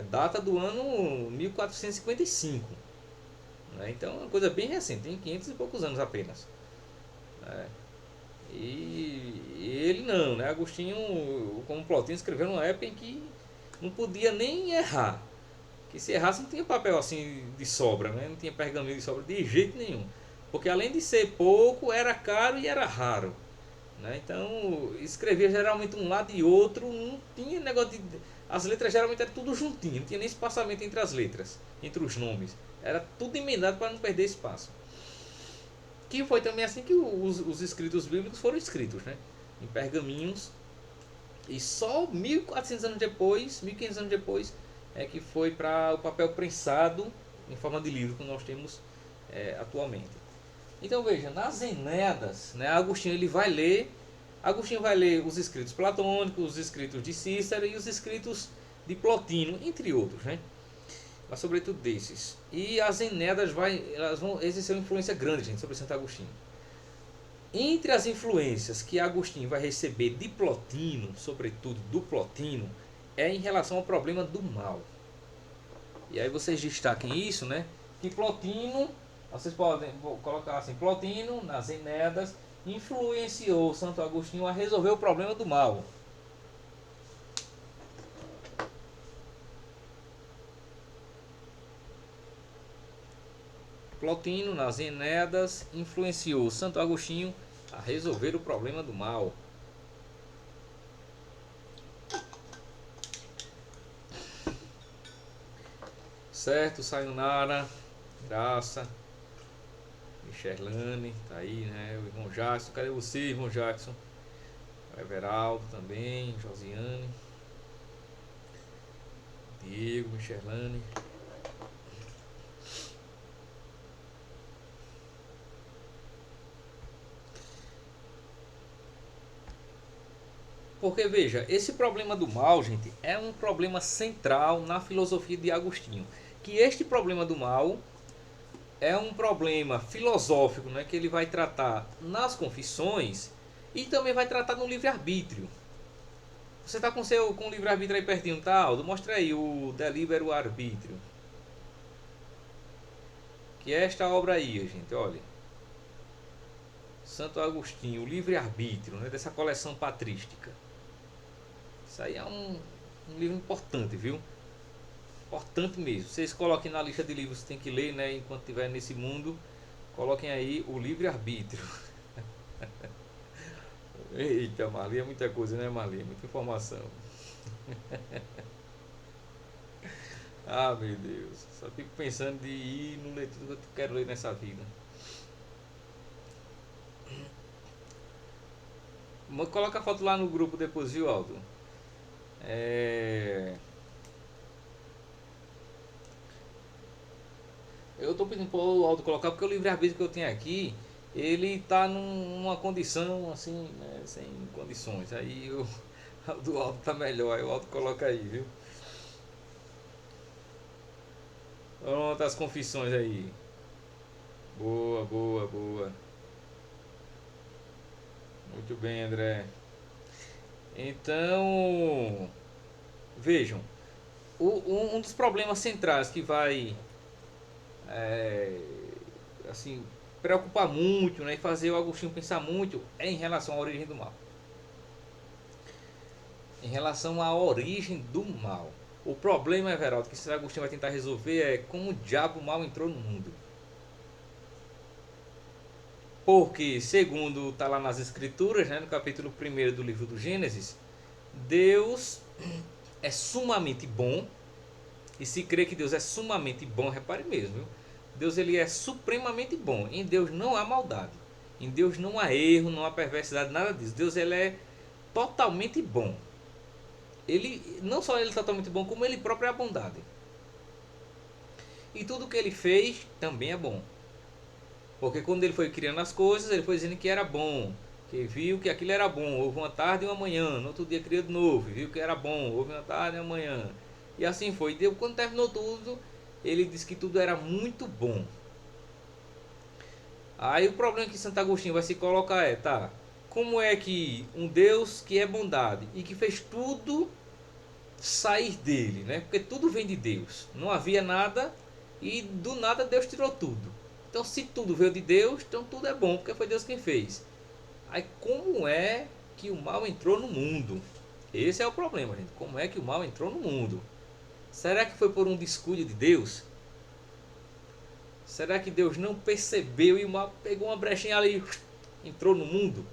data do ano 1455. Né? Então é uma coisa bem recente, tem 500 e poucos anos apenas. Né? E ele não, né? Agostinho, como Plotino, escreveu numa época em que não podia nem errar. Que se errasse não tinha papel assim de sobra, né? Não tinha pergaminho de sobra de jeito nenhum. Porque além de ser pouco, era caro e era raro. Né? Então, escrevia geralmente um lado e outro, não tinha negócio de. As letras geralmente eram tudo juntinho, não tinha nem espaçamento entre as letras, entre os nomes. Era tudo emendado para não perder espaço. Que foi também assim que os escritos bíblicos foram escritos, né? Em pergaminhos. E só 1400 anos depois, 1500 anos depois, é que foi para o papel prensado em forma de livro que nós temos atualmente. Então veja, nas Enéadas, né, Agostinho vai ler os escritos platônicos, os escritos de Cícero e os escritos de Plotino, entre outros, né? Mas sobretudo desses. E as Enéadas elas vão exercer uma influência grande, gente, sobre Santo Agostinho. Entre as influências que Agostinho vai receber de Plotino, sobretudo do Plotino, é em relação ao problema do mal. E aí vocês destaquem isso, né? Que Plotino, vocês podem colocar assim, Plotino nas Enéadas influenciou Santo Agostinho a resolver o problema do mal. Plotino nas Enéadas influenciou Santo Agostinho a resolver o problema do mal. Certo, Sayonara, Graça, Michelane, tá aí, né? O irmão Jackson, cadê você, irmão Jackson? O Everaldo também, Josiane, Diego, Michelane. Porque veja, esse problema do mal, gente, é um problema central na filosofia de Agostinho. Que este problema do mal é um problema filosófico, né, que ele vai tratar nas Confissões e também vai tratar no livre-arbítrio. Você está com o livre-arbítrio aí pertinho, tá, Aldo? Mostra aí o Delibero Arbítrio. Que é esta obra aí, gente, olha. Santo Agostinho, o livre-arbítrio, né, dessa coleção patrística. Isso aí é um livro importante, viu? Importante mesmo. Vocês coloquem na lista de livros que tem que ler, né? Enquanto estiver nesse mundo, coloquem aí o livre-arbítrio. Eita, Marli, é muita coisa, né, Marli? Muita informação. Ah, meu Deus. Só fico pensando de ir no ler tudo que eu quero ler nessa vida. Coloca a foto lá no grupo depois, viu, Aldo? Eu tô pedindo pro Aldo colocar porque o livre-arbítrio que eu tenho aqui, ele tá numa condição assim, né, sem condições. Aí o do Aldo tá melhor, aí o Aldo coloca aí, viu? Pronto, as confissões aí. Boa, boa, boa. Muito bem, André. Então, vejam, um dos problemas centrais que vai é, assim preocupar muito, né, e fazer o Agostinho pensar muito é em relação à origem do mal. Em relação à origem do mal. O problema, Everaldo, que esse Agostinho vai tentar resolver é como o diabo mal entrou no mundo. Porque, segundo está lá nas escrituras, né, no capítulo 1 do livro do Gênesis, Deus é sumamente bom. E se crê que Deus é sumamente bom, repare mesmo, viu? Deus ele é supremamente bom. Em Deus não há maldade. Em Deus não há erro, não há perversidade, nada disso. Deus ele é totalmente bom. Ele não só ele é totalmente bom, como ele próprio é a bondade. E tudo que ele fez também é bom. Porque quando ele foi criando as coisas, ele foi dizendo que era bom. Que viu que aquilo era bom. Houve uma tarde e uma manhã. No outro dia criou de novo. Viu que era bom. Houve uma tarde e uma manhã. E assim foi. Deus, quando terminou tudo, ele disse que tudo era muito bom. Aí o problema que Santo Agostinho vai se colocar é, tá, como é que um Deus que é bondade e que fez tudo sair dele, né? Porque tudo vem de Deus. Não havia nada e do nada Deus tirou tudo. Então, se tudo veio de Deus, então tudo é bom, porque foi Deus quem fez. Aí, como é que o mal entrou no mundo? Esse é o problema, gente. Como é que o mal entrou no mundo? Será que foi por um descuido de Deus? Será que Deus não percebeu e o mal pegou uma brechinha ali e entrou no mundo?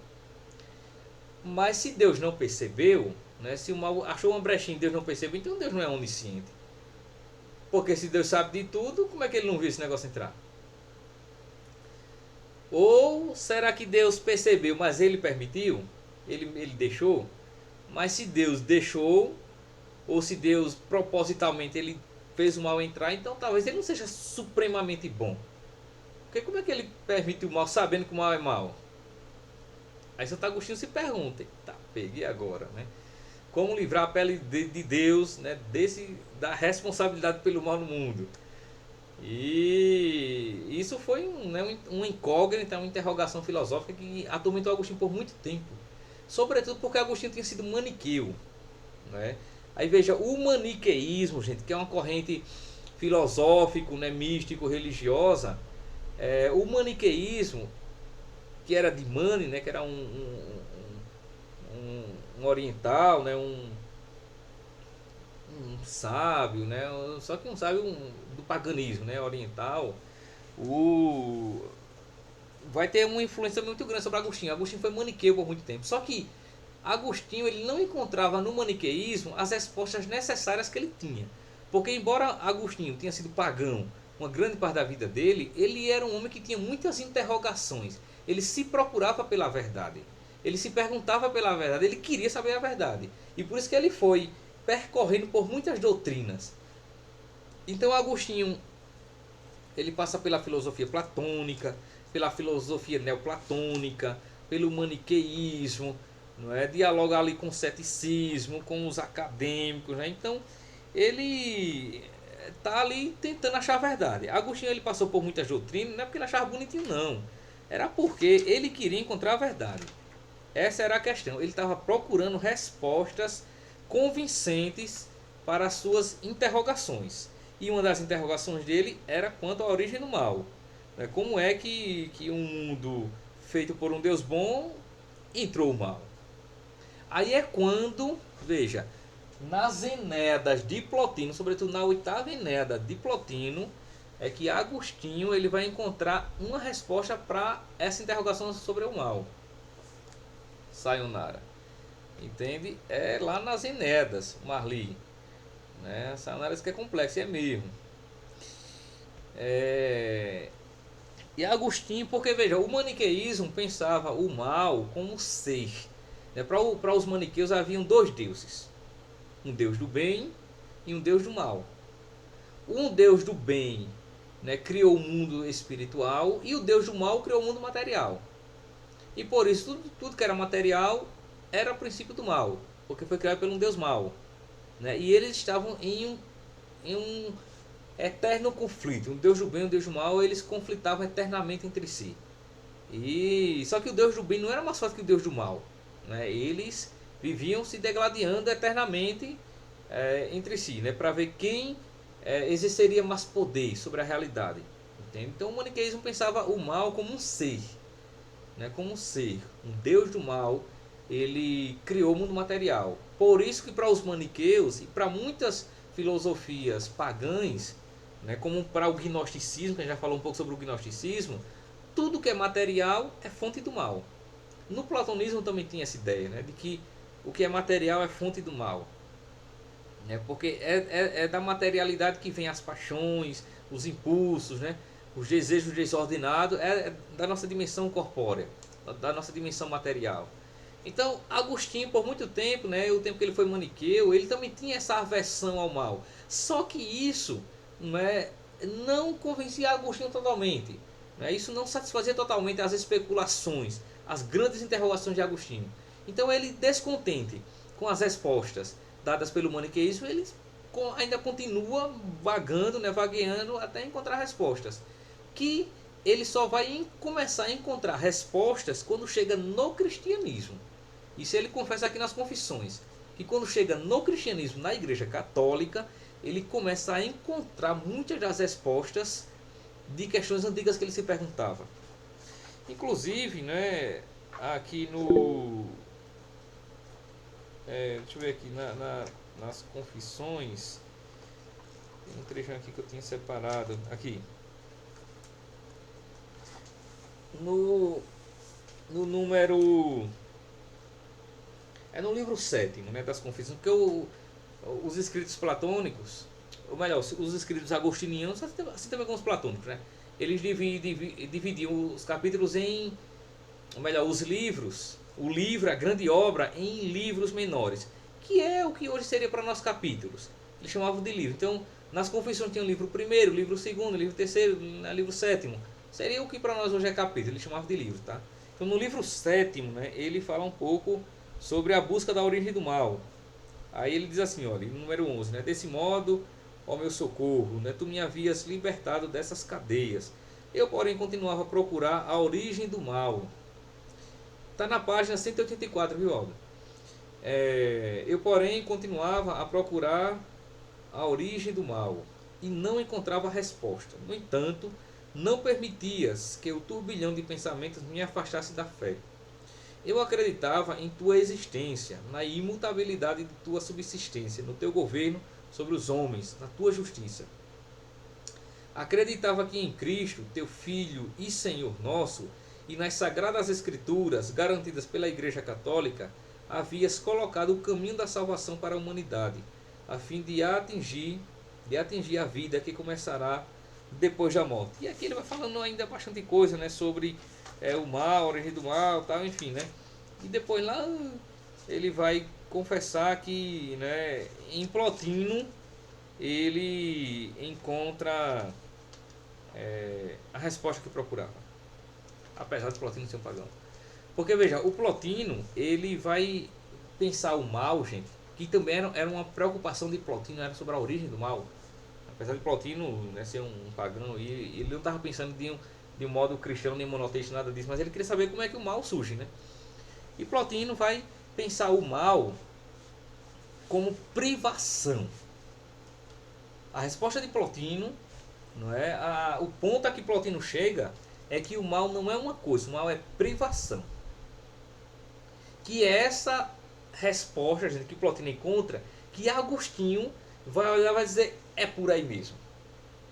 Mas se Deus não percebeu, né, se o mal achou uma brechinha e Deus não percebeu, então Deus não é onisciente. Porque se Deus sabe de tudo, como é que ele não viu esse negócio entrar? Ou será que Deus percebeu, mas ele permitiu? Ele deixou? Mas se Deus deixou, ou se Deus propositalmente ele fez o mal entrar, então talvez ele não seja supremamente bom. Porque como é que ele permite o mal sabendo que o mal é mal? Aí Santo Agostinho se pergunta, tá, peguei agora, né? Como livrar a pele de Deus, né, da responsabilidade pelo mal no mundo? E isso foi uma incógnita, uma interrogação filosófica que atormentou Agostinho por muito tempo. Sobretudo porque Agostinho tinha sido maniqueu, né? Aí veja, o maniqueísmo, gente, que é uma corrente filosófico, né, místico, religiosa, o maniqueísmo, que era de Mani, né, que era um oriental, né, um sábio, né, só que um sábio do paganismo, né, oriental, o vai ter uma influência muito grande sobre Agostinho. Agostinho foi maniqueu por muito tempo. Só que Agostinho ele não encontrava no maniqueísmo as respostas necessárias que ele tinha. Porque embora Agostinho tenha sido pagão uma grande parte da vida dele, ele era um homem que tinha muitas interrogações. Ele se procurava pela verdade. Ele se perguntava pela verdade, ele queria saber a verdade. E por isso que ele foi percorrendo por muitas doutrinas. Então Agostinho ele passa pela filosofia platônica, pela filosofia neoplatônica, pelo maniqueísmo, não é? Dialoga ali com o ceticismo, com os acadêmicos, né? Então ele está ali tentando achar a verdade. Agostinho ele passou por muitas doutrinas, não é porque ele achava bonitinho não, era porque ele queria encontrar a verdade. Essa era a questão. Ele estava procurando respostas convincentes para as suas interrogações. E uma das interrogações dele era quanto à origem do mal. Como é que um mundo feito por um Deus bom entrou o mal? Aí é quando, veja, nas Enéadas de Plotino, sobretudo na oitava Enéada de Plotino, é que Agostinho ele vai encontrar uma resposta para essa interrogação sobre o mal. Sayonara. Entende? É lá nas Enéadas, Marli. Né? Essa análise que é complexa, é mesmo. E Agostinho, porque veja, o maniqueísmo pensava o mal como ser. Né? Para os maniqueus haviam dois deuses: um deus do bem e um deus do mal. Um deus do bem, né, criou o mundo espiritual e o deus do mal criou o mundo material. E por isso tudo que era material era o princípio do mal, porque foi criado por um deus mau. Né? E eles estavam em um eterno conflito. Um Deus do bem e um Deus do mal, eles conflitavam eternamente entre si. E só que o Deus do bem não era mais forte que o Deus do mal. Né? Eles viviam se degladiando eternamente entre si, né? Para ver quem exerceria mais poder sobre a realidade. Entende? Então o maniqueísmo pensava o mal como um ser. Né? Como um ser. Um Deus do mal, ele criou o mundo material. Por isso que para os maniqueus e para muitas filosofias pagãs, né, como para o gnosticismo, que a gente já falou um pouco sobre o gnosticismo, tudo que é material é fonte do mal. No platonismo também tinha essa ideia, né, de que o que é material é fonte do mal. Né, porque é da materialidade que vem as paixões, os impulsos, né, os desejos desordenados, é da nossa dimensão corpórea, da nossa dimensão material. Então, Agostinho, por muito tempo, né, o tempo que ele foi maniqueu, ele também tinha essa aversão ao mal. Só que isso, né, não convencia Agostinho totalmente. Né, isso não satisfazia totalmente as especulações, as grandes interrogações de Agostinho. Então, ele, descontente com as respostas dadas pelo maniqueísmo, ele ainda continua vagando, né, vagueando até encontrar respostas. Que ele só vai começar a encontrar respostas quando chega no cristianismo. Isso ele confessa aqui nas confissões, que quando chega no cristianismo, na igreja católica, ele começa a encontrar muitas das respostas de questões antigas que ele se perguntava. Inclusive, né, aqui no... deixa eu ver aqui, nas confissões, tem um trecho aqui que eu tinha separado, aqui. No número... É no livro 7º, né, das confissões, porque os escritos platônicos, ou melhor, os escritos agostinianos, assim também como os platônicos, né, eles dividiam os capítulos em, ou melhor, os livros, o livro, a grande obra, em livros menores, que é o que hoje seria para nós capítulos. Eles chamavam de livro. Então, nas confissões tinha o livro primeiro, o livro segundo, o livro terceiro, o livro sétimo. Seria o que para nós hoje é capítulo, eles chamavam de livro, tá? Então, no livro 7º, né, ele fala um pouco sobre a busca da origem do mal. Aí ele diz assim, olha, no número 11, né, desse modo, ó meu socorro, né, tu me havias libertado dessas cadeias. Eu, porém, continuava a procurar a origem do mal. Está na página 184, viu, Aldo? Eu, porém, continuava a procurar a origem do mal e não encontrava resposta. No entanto, não permitias que o turbilhão de pensamentos me afastasse da fé. Eu acreditava em tua existência, na imutabilidade de tua subsistência, no teu governo sobre os homens, na tua justiça. Acreditava que em Cristo, teu Filho e Senhor nosso, e nas sagradas escrituras garantidas pela Igreja Católica, havias colocado o caminho da salvação para a humanidade, a fim de atingir a vida que começará depois da morte. E aqui ele vai falando ainda bastante coisa, né, sobre o mal, a origem do mal, tal, enfim, né? E depois lá ele vai confessar que, né, em Plotino ele encontra a resposta que procurava, apesar de Plotino ser um pagão. Porque veja, o Plotino ele vai pensar o mal, gente, que também era uma preocupação de Plotino, era sobre a origem do mal. Apesar de Plotino, né, ser um pagão, e ele não estava pensando de um modo cristão nem monoteísta, nada disso, mas ele queria saber como é que o mal surge, né? E Plotino vai pensar o mal como privação. A resposta de Plotino, não é? O ponto a que Plotino chega é que o mal não é uma coisa, o mal é privação. Que é essa resposta, gente, que Plotino encontra, que Agostinho vai olhar e vai dizer, é por aí mesmo.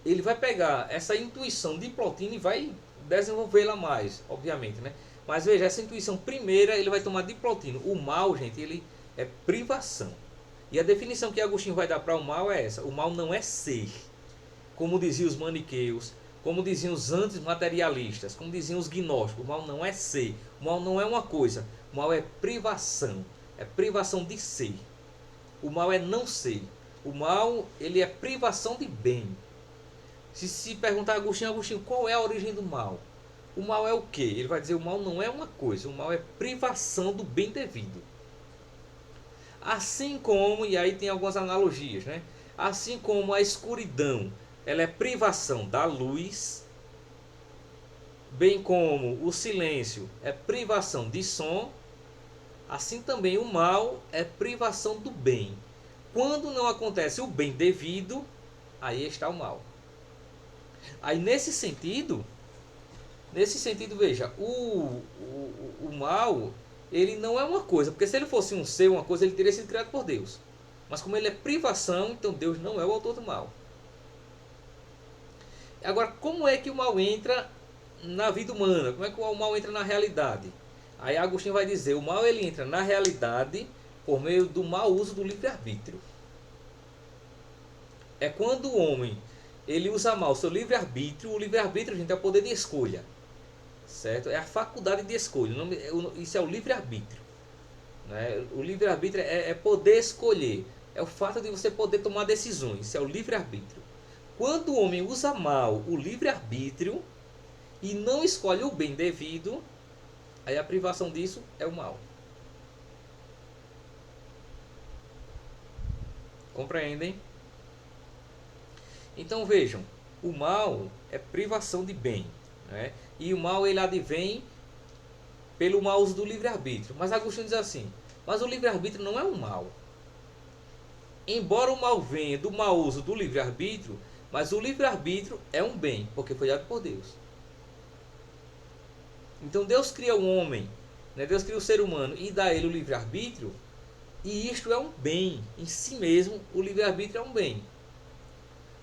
Ele vai pegar essa intuição de Plotino e vai desenvolvê-la mais, obviamente, né? Mas veja, essa intuição primeira ele vai tomar de Plotino. O mal, gente, ele é privação. E a definição que Agostinho vai dar para o mal é essa. O mal não é ser, como diziam os maniqueus, como diziam os antimaterialistas, como diziam os gnósticos. O mal não é ser, o mal não é uma coisa. O mal é privação, é privação de ser. O mal é não ser. O mal, ele é privação de bem. Se perguntar a Agostinho, qual é a origem do mal? O mal é o quê? Ele vai dizer, o mal não é uma coisa, o mal é privação do bem devido. Assim como, e aí tem algumas analogias, né? Assim como a escuridão, ela é privação da luz, bem como o silêncio é privação de som, assim também o mal é privação do bem. Quando não acontece o bem devido, aí está o mal. Aí nesse sentido, veja, o mal, ele não é uma coisa, porque se ele fosse um ser, uma coisa, ele teria sido criado por Deus. Mas como ele é privação, então Deus não é o autor do mal. Agora, como é que o mal entra na vida humana? Como é que o mal entra na realidade? Aí Agostinho vai dizer, o mal ele entra na realidade por meio do mau uso do livre-arbítrio. É quando o homem ele usa mal o seu livre-arbítrio. O livre-arbítrio, gente, é o poder de escolha, certo? É a faculdade de escolha. Isso é o livre-arbítrio, né? O livre-arbítrio é poder escolher. É o fato de você poder tomar decisões. Isso é o livre-arbítrio. Quando o homem usa mal o livre-arbítrio e não escolhe o bem devido, aí a privação disso é o mal. Compreendem? Então vejam, o mal é privação de bem, né? E o mal ele advém pelo mau uso do livre-arbítrio. Mas Agostinho diz assim: mas o livre-arbítrio não é um mal. Embora o mal venha do mau uso do livre-arbítrio, mas o livre-arbítrio é um bem, porque foi dado por Deus. Então Deus cria o homem, né? Deus cria o ser humano e dá a ele o livre-arbítrio, e isto é um bem. Em si mesmo, o livre-arbítrio é um bem.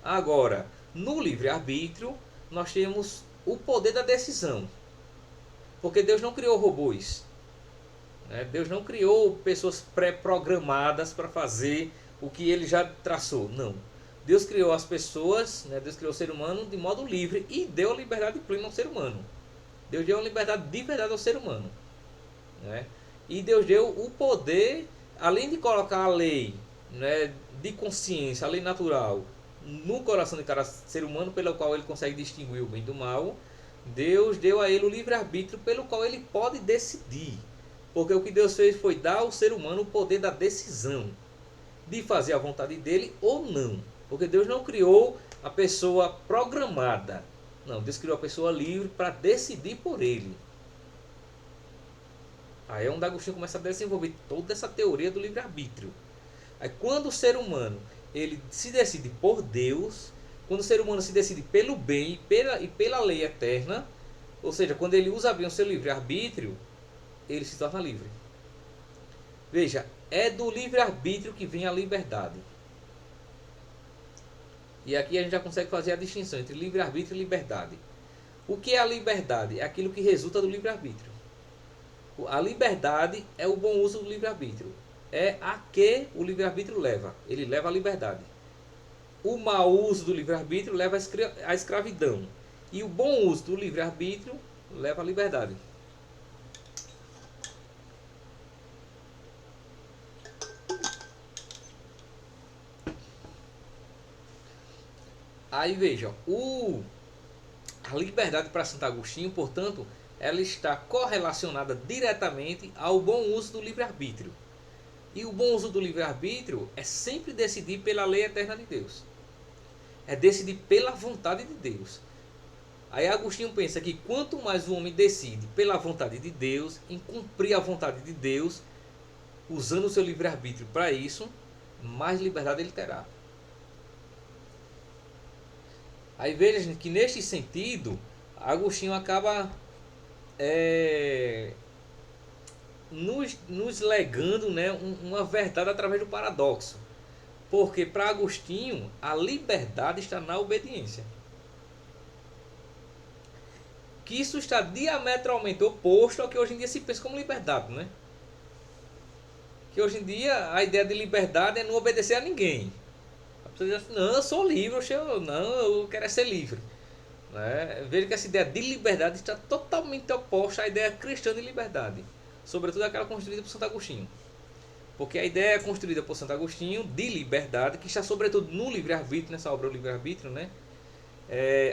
Agora, no livre-arbítrio, nós temos o poder da decisão. Porque Deus não criou robôs, né? Deus não criou pessoas pré-programadas para fazer o que ele já traçou. Não. Deus criou as pessoas, né? Deus criou o ser humano de modo livre e deu a liberdade plena ao ser humano. Deus deu a liberdade de verdade ao ser humano, né? E Deus deu o poder, além de colocar a lei, né, de consciência, a lei natural, no coração de cada ser humano, pelo qual ele consegue distinguir o bem do mal. Deus deu a ele o livre-arbítrio pelo qual ele pode decidir. Porque o que Deus fez foi dar ao ser humano o poder da decisão, de fazer a vontade dele ou não. Porque Deus não criou a pessoa programada. Não, Deus criou a pessoa livre para decidir por ele. Aí é onde Agostinho começa a desenvolver toda essa teoria do livre-arbítrio. Aí quando o ser humano ele se decide por Deus, quando o ser humano se decide pelo bem e pela lei eterna, ou seja, quando ele usa bem o seu livre-arbítrio, ele se torna livre. Veja, é do livre-arbítrio que vem a liberdade. E aqui a gente já consegue fazer a distinção entre livre-arbítrio e liberdade. O que é a liberdade? É aquilo que resulta do livre-arbítrio. A liberdade é o bom uso do livre-arbítrio. É a que o livre-arbítrio leva. Ele leva à liberdade. O mau uso do livre-arbítrio leva à escravidão. E o bom uso do livre-arbítrio leva à liberdade. Aí veja, a liberdade para Santo Agostinho, portanto, ela está correlacionada diretamente ao bom uso do livre-arbítrio. E o bom uso do livre-arbítrio é sempre decidir pela lei eterna de Deus. É decidir pela vontade de Deus. Aí Agostinho pensa que quanto mais o homem decide pela vontade de Deus, em cumprir a vontade de Deus, usando o seu livre-arbítrio para isso, mais liberdade ele terá. Aí veja que neste sentido, Agostinho acaba nos legando, né, uma verdade através do paradoxo. Porque para Agostinho, a liberdade está na obediência. Que isso está diametralmente oposto ao que hoje em dia se pensa como liberdade, né? Que hoje em dia a ideia de liberdade é não obedecer a ninguém. A pessoa diz assim, não, eu sou livre, eu quero ser livre. Né? Veja que essa ideia de liberdade está totalmente oposta à ideia cristã de liberdade. Sobretudo aquela construída por Santo Agostinho. Porque a ideia construída por Santo Agostinho de liberdade, que está sobretudo no livre-arbítrio, nessa obra do livre-arbítrio, né?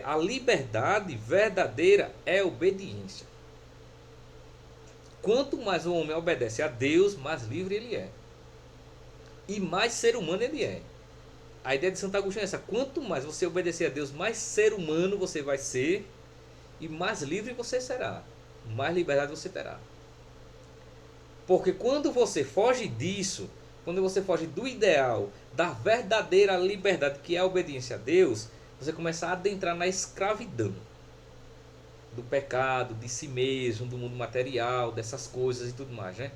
A liberdade verdadeira é obediência. Quanto mais o homem obedece a Deus, mais livre ele é. E mais ser humano ele é. A ideia de Santo Agostinho é essa: quanto mais você obedecer a Deus, mais ser humano você vai ser e mais livre você será. Mais liberdade você terá. Porque quando você foge disso, quando você foge do ideal, da verdadeira liberdade que é a obediência a Deus, você começa a adentrar na escravidão do pecado, de si mesmo, do mundo material, dessas coisas e tudo mais, né?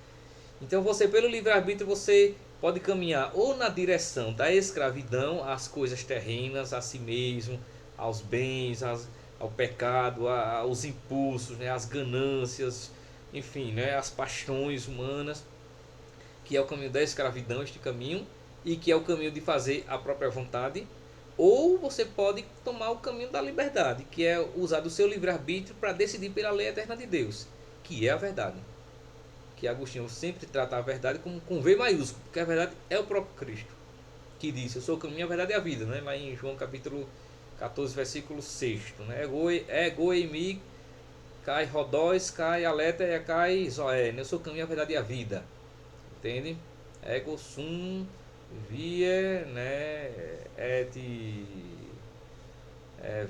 Então você, pelo livre-arbítrio, você pode caminhar ou na direção da escravidão às coisas terrenas, a si mesmo, aos bens, ao pecado, aos impulsos, né, às ganâncias, enfim, né, às paixões humanas, que é o caminho da escravidão, este caminho, e que é o caminho de fazer a própria vontade. Ou você pode tomar o caminho da liberdade, que é usar do seu livre-arbítrio para decidir pela lei eterna de Deus, que é a verdade. Que Agostinho sempre trata a verdade como com V maiúsculo, porque a verdade é o próprio Cristo, que disse: eu sou o caminho, a verdade e a vida, né? Lá em João capítulo 14, versículo 6, né? Ego eimi kai rodóis, kai aleta e kai zoé, né? Eu sou o caminho, a verdade e a vida, entende? Ego sum vie, né? Et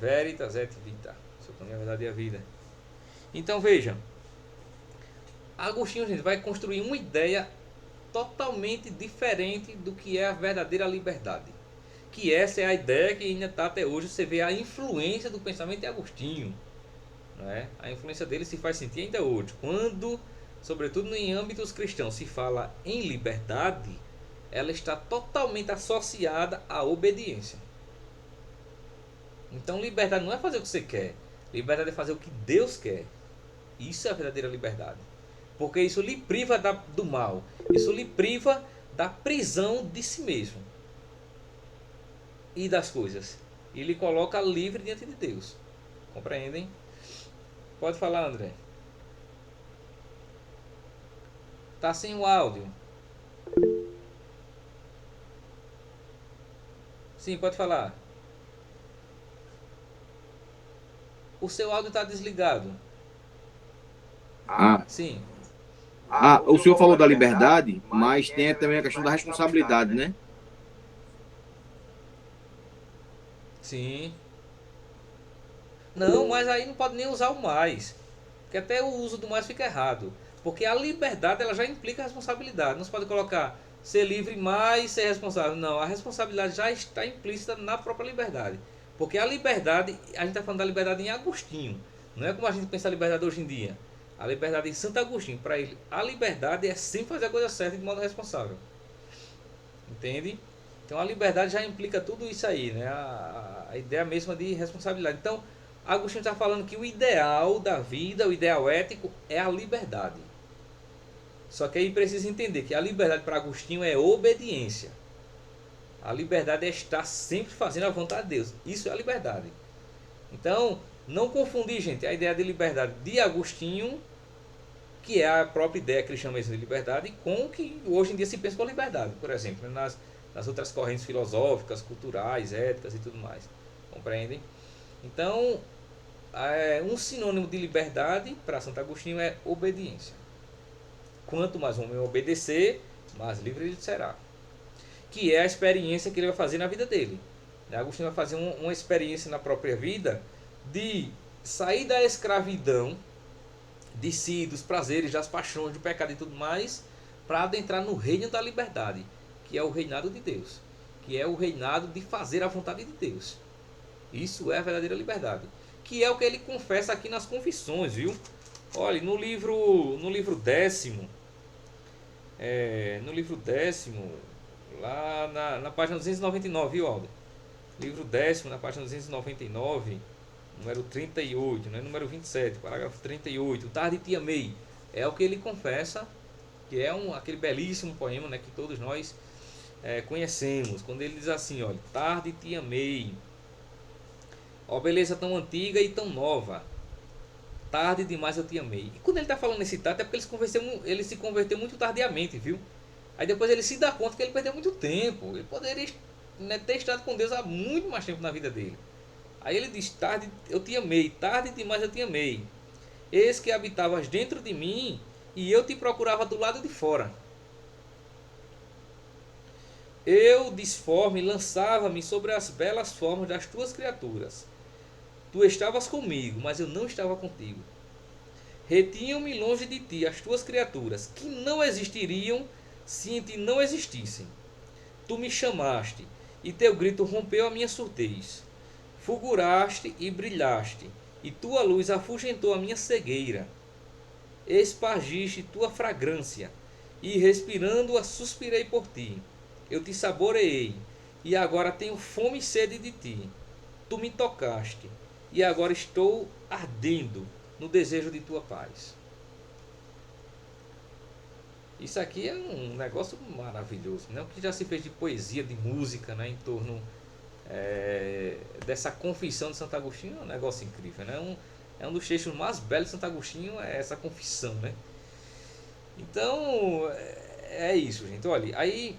veritas et vita. Seu caminho, a verdade e a vida. Então veja, Agostinho, gente, vai construir uma ideia totalmente diferente do que é a verdadeira liberdade. Que essa é a ideia que ainda está até hoje. Você vê a influência do pensamento de Agostinho, né? A influência dele se faz sentir ainda hoje. Quando, sobretudo em âmbitos cristãos, se fala em liberdade, ela está totalmente associada à obediência. Então liberdade não é fazer o que você quer. Liberdade é fazer o que Deus quer. Isso é a verdadeira liberdade. Porque isso lhe priva do mal. Isso lhe priva da prisão de si mesmo. E das coisas. E lhe coloca livre diante de Deus. Compreendem? Pode falar, André. Tá sem o áudio. Sim, pode falar. O seu áudio está desligado. Sim. O senhor falou da liberdade, mas tem também a questão da responsabilidade, né? Sim. Não, mas aí não pode nem usar o mais. Porque até o uso do mais fica errado. Porque a liberdade ela já implica responsabilidade. Não se pode colocar ser livre mais ser responsável. Não, a responsabilidade já está implícita na própria liberdade. Porque a liberdade, a gente está falando da liberdade em Agostinho. Não é como a gente pensa a liberdade hoje em dia. A liberdade em Santo Agostinho, para ele, a liberdade é sempre fazer a coisa certa de modo responsável. Entende? Então a liberdade já implica tudo isso aí, né? A ideia mesma de responsabilidade. Então, Agostinho está falando que o ideal da vida, o ideal ético, é a liberdade. Só que aí precisa entender que a liberdade para Agostinho é obediência. A liberdade é estar sempre fazendo a vontade de Deus. Isso é a liberdade. Então, não confundir, gente, a ideia de liberdade de Agostinho, que é a própria ideia cristã mesmo de liberdade, com o que hoje em dia se pensa com liberdade. Por exemplo, nas outras correntes filosóficas, culturais, éticas e tudo mais. Compreendem? Então, um sinônimo de liberdade para Santo Agostinho é obediência. Quanto mais o homem obedecer, mais livre ele será. Que é a experiência que ele vai fazer na vida dele. Agostinho vai fazer uma experiência na própria vida de sair da escravidão de si, dos prazeres, das paixões, do pecado e tudo mais, para adentrar no reino da liberdade, que é o reinado de Deus, que é o reinado de fazer a vontade de Deus. Isso é a verdadeira liberdade, que é o que ele confessa aqui nas confissões, viu? Olha, no livro 10º, lá na página 299, viu, Aldo? Livro 10º, na página 299, número 38, né? Número 27, parágrafo 38, Tarde Te Amei, é o que ele confessa, que é aquele belíssimo poema, né, que todos nós conhecemos, quando ele diz assim, olha, tarde te amei, ó beleza tão antiga e tão nova, tarde demais eu te amei. E quando ele está falando esse tarde é porque ele se converteu muito tardiamente, viu? Aí depois ele se dá conta que ele perdeu muito tempo, ele poderia, né, ter estado com Deus há muito mais tempo na vida dele. Aí ele diz, tarde eu te amei, tarde demais eu te amei. Eis que habitavas dentro de mim e eu te procurava do lado de fora. Eu, disforme, lançava-me sobre as belas formas das tuas criaturas. Tu estavas comigo, mas eu não estava contigo. Retinham-me longe de ti as tuas criaturas, que não existiriam se em ti não existissem. Tu me chamaste, e teu grito rompeu a minha surdez. Fulguraste e brilhaste, e tua luz afugentou a minha cegueira. Espargiste tua fragrância, e respirando-a suspirei por ti. Eu te saboreei, e agora tenho fome e sede de ti. Tu me tocaste, e agora estou ardendo no desejo de tua paz. Isso aqui é um negócio maravilhoso, né? O que já se fez de poesia, de música, né, em torno dessa confissão de Santo Agostinho, é um negócio incrível, né? É um dos textos mais belos de Santo Agostinho, é essa confissão, né? Então, é isso, gente. Olha, aí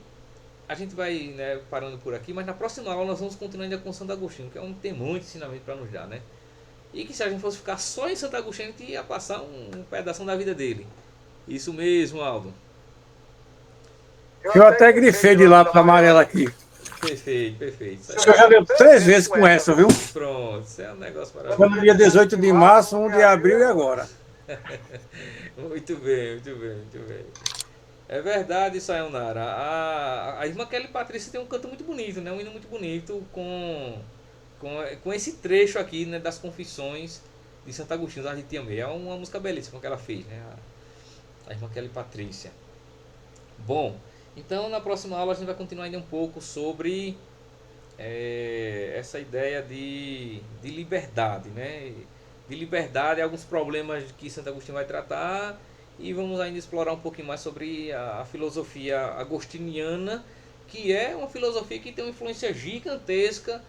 a gente vai, né, parando por aqui, mas na próxima aula nós vamos continuar ainda com Santo Agostinho, que é um tem muito ensinamento para nos dar, né? E que se a gente fosse ficar só em Santo Agostinho, a gente ia passar um pedaço da vida dele. Isso mesmo, Aldo. Eu até grifei de lápis amarelo aqui. Perfeito, perfeito. O senhor já deu 3 vezes com essa, viu? Pronto, isso é um negócio Foi no maravilhoso. dia 18 de março, 1 de abril e agora. Muito bem, muito bem, muito bem. É verdade, Sayonara. A irmã Kelly Patrícia tem um canto muito bonito, né? Um hino muito bonito com esse trecho aqui, né, das Confissões de Santo Agostinho, da Titia Meia. É uma música belíssima que ela fez, né? A irmã Kelly Patrícia. Bom, então na próxima aula a gente vai continuar ainda um pouco sobre essa ideia de liberdade, né? De liberdade, alguns problemas que Santo Agostinho vai tratar, e vamos ainda explorar um pouquinho mais sobre a filosofia agostiniana, que é uma filosofia que tem uma influência gigantesca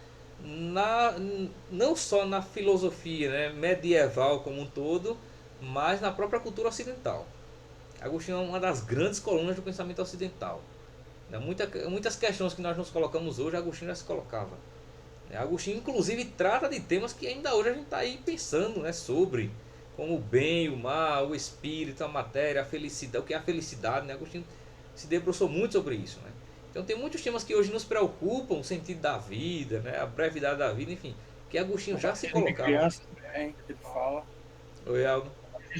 não só na filosofia, né, medieval como um todo, mas na própria cultura ocidental. Agostinho é uma das grandes colunas do pensamento ocidental. Muitas questões que nós nos colocamos hoje, Agostinho já se colocava. Agostinho, inclusive, trata de temas que ainda hoje a gente está aí pensando, né, sobre, como o bem, o mal, o espírito, a matéria, a felicidade, o que é a felicidade. Né? Agostinho se debruçou muito sobre isso. Né? Então, tem muitos temas que hoje nos preocupam, o sentido da vida, né, a brevidade da vida, enfim, que Agostinho já se De colocava. crianças também, que ele fala. Oi, Aldo.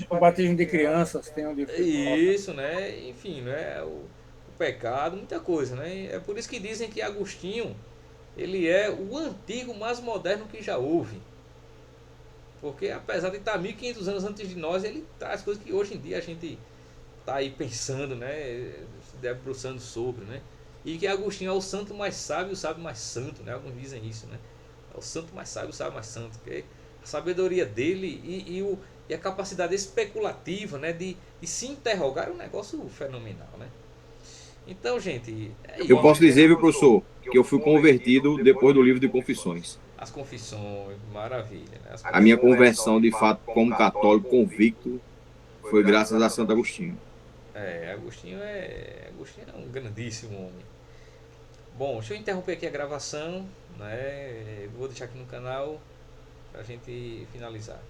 O batismo de crianças tem onde ele fala. Isso, né? Enfim, né? O pecado, muita coisa, né? É por isso que dizem que Agostinho ele é o antigo mais moderno que já houve. Porque apesar de estar 1500 anos antes de nós, ele traz coisas que hoje em dia a gente está aí pensando, né? Se debruçando sobre, né? E que Agostinho é o santo mais sábio, o sábio mais santo, né? Alguns dizem isso, né? É o santo mais sábio, o sábio mais santo. Porque a sabedoria dele e a capacidade especulativa, né? De se interrogar é um negócio fenomenal, né? Então, gente, Eu posso dizer, viu, professor, que eu fui convertido depois do livro de Confissões. as confissões, maravilha, né? As A minha confissões. conversão, de fato, como católico convicto, foi graças a Santo Agostinho. Agostinho é um grandíssimo homem. Bom, deixa eu interromper aqui a gravação, né? Vou deixar aqui no canal para a gente finalizar.